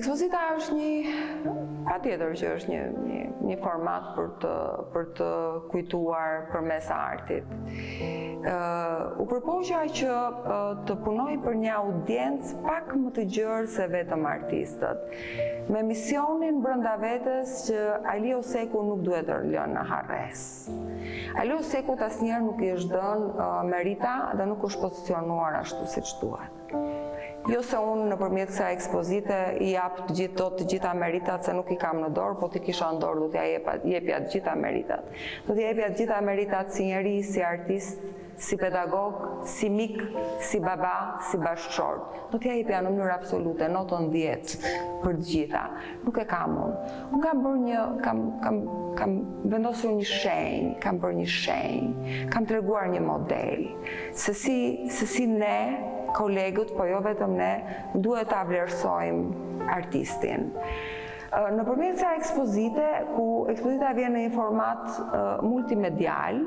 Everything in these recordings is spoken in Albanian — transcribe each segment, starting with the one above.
Ekspozita është patjetër që është një format për të kujtuar përmes artit. U përpoqja që të punoj për një audiencë pak më të gjerë se vetëm artistët, me misionin brenda vetes që Ali Oseku nuk duhet të lënë në harres. Ali Oseku asnjëherë nuk i është dhënë merita dhe nuk është pozicionuar ashtu siç duhet. Jo se unë nëpërmjet kësaj ekspozite i jap të gjitha meritat, se nuk i kam në dorë, po t'i kisha në dorë do t'ja jepja të gjitha meritat. Do t'ja jepja të gjitha meritat si njeri, si artist, si pedagog, si mik, si baba, si bashkëshort. Do t'ja jepja në mënyrë absolute, notën 10 për të gjitha. Nuk e kam unë. Unë kam bërë kam vendosur një shenjë, kam bërë një shenjë, kam treguar një model, se si ne, kolegët, po jo vetëm ne, duhet ta vlerësojmë artistin. Nëpërmjet kësaj ekspozite, ku ekspozita vjen në një format multimedial,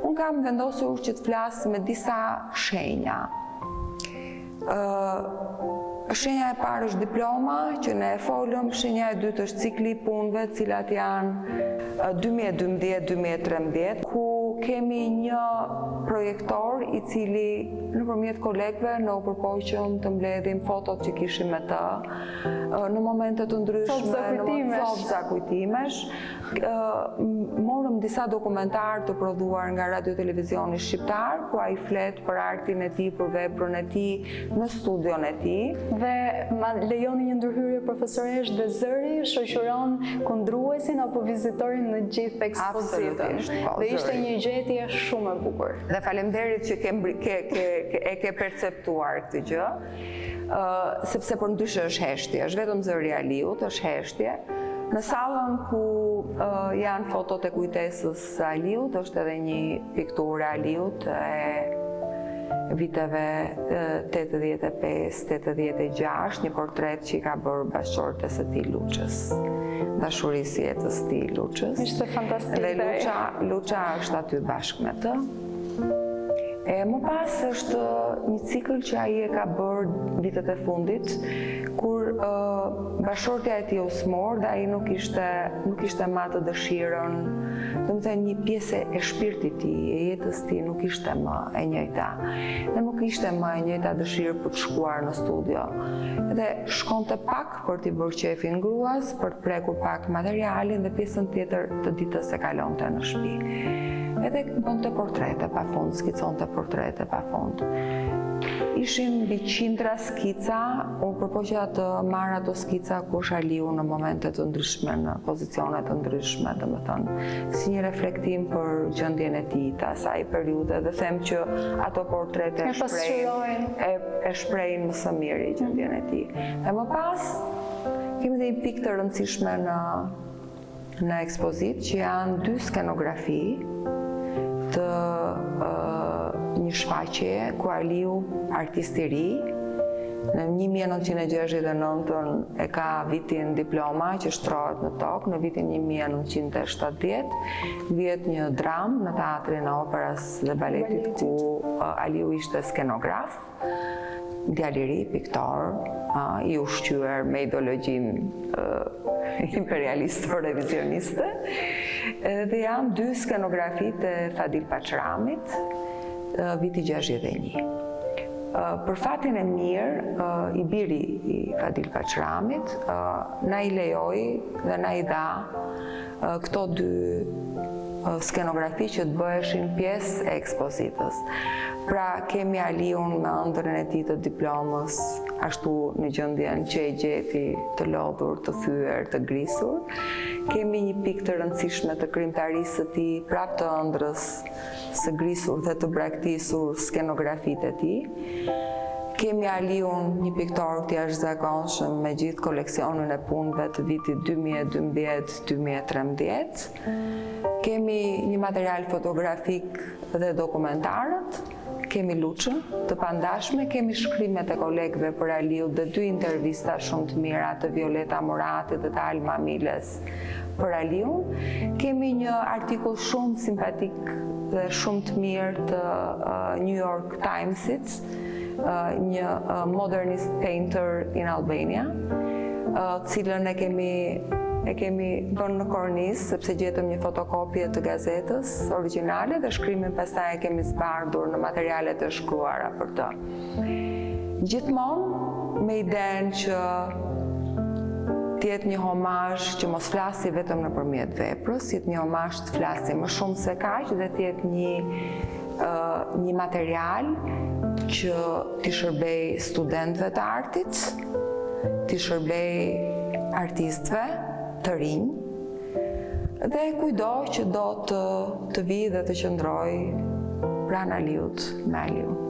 unë kam vendosur që të flas me disa shenja. Shenja e parë është diploma, që ne e folëm, shenja e dytë është cikli i punëve, të cilat janë 2012-2013, ku kemi një projektor i cili nëpërmjet kolegëve në u përpoqëm të mbledhim fotot që kishim me të në momente të ndryshme, në kujtimesh. Morëm disa dokumentar të prodhuar nga Radio Televizioni Shqiptar, ku ai flet për artin e tij, për veprën e tij në studion e tij. Dhe ma lejoni një ndërhyrje profesoresh dhe zëri shoqëron kundruesin apo vizitorin në gjithë ekspozitën. Dhe ishte një gjetje shumë e bukur. Dhe faleminderit që e ke perceptuar këtë gjë, sepse për ndryshe është heshtje, është vetëm zëri i Aliut, është heshtje. Në sallën ku janë fotot e kujtesës së Aliut, është edhe një pikturë e Aliut e viteve 85-86, një portret që i ka bërë bashkëshortes së tij Luçës, dashurisë jetës së tij Luçës. Ishte fantastike. Dhe Luça është aty bashkë me të. Më pas është një cikël që ai e ka bërë vitet e fundit, kur bashkëshortja e tij u smor dhe ai nuk ishte më atë dëshirën, domethënë një pjesë e shpirtit të tij, e jetës së tij nuk ishte më e njëjta. Dhe nuk ishte më e njëjta dëshirë për të shkuar në studio. Dhe shkonte pak për t'i bërë qefin gruas, për të prekur pak materialin dhe pjesën tjetër të ditës e kalonte në shtëpi. Edhe bënte portrete pa fund, skiconte portrete pa fund. Ishin mbi 100 skica, unë përpoqja të marr ato skica ku është Aliu në momente të ndryshme, në pozicione të ndryshme, domethënë, si një reflektim për gjendjen e tij të asaj periudhe, dhe them që ato portrete e shprehin më së miri gjendjen e tij. E më pas kemi dhe një pikë të rëndësishme në ekspozit, që janë 2 skenografi të një shfaqje ku Aliu, artist i ri, në 1969 e ka vitin diploma që shtrohet në tokë, në vitin 1970 vjet një dram në Teatrin e Operës dhe Baletit, ku Aliu ishte skenograf, djalë i ri, piktor, i ushqyer me ideologjinë imperialiste o revizioniste. Dhe janë 2 skenografitë e Fadil Pachramit, viti 61. Për fatin e mirë, i biri i Fadil Pachramit na i lejoi dhe na i dha këto 2 skenografi që të bëheshin pjesë e ekspozitës. Pra kemi Aliun me ëndrrën e tij të diplomës, ashtu në gjendjen që e gjeti të lodhur, të thyer, të grisur. Kemi një pikë të rëndësishme të krijimtarisë së tij, prapë të ëndrrës së grisur dhe të braktisur skenografitë e tij. Kemi Aliun, një piktor të jashtëzakonshëm me gjithë koleksionin e punëve të vitit 2012-2013. Kemi një material fotografik dhe dokumentarët. Kemi Luçën, të pandashme, kemi shkrimet e kolegëve për Aliu dhe 2 intervista shumë të mira të Violeta Muratit dhe të Alma Miles për Aliu. Kemi një artikull shumë simpatik dhe shumë të mirë të New York Timesit, një modernist painter in Albania. cilën e kemi dhënë në kornisë, sepse gjetëm një fotokopje të gazetës origjinale dhe shkrimin pastaj e kemi zbardhur në materialet e shkruara për të. Gjithmonë me idenë që t'jetë një homazh që mos flasi vetëm nëpërmjet veprës, t'jetë një homazh të flasi më shumë se kaq dhe t'jetë një material që t'i shërbej studentëve të artit, t'i shërbej artistëve të rinj dhe kujdo që do të vi dhe të qëndroj pranë Aliut me Aliu.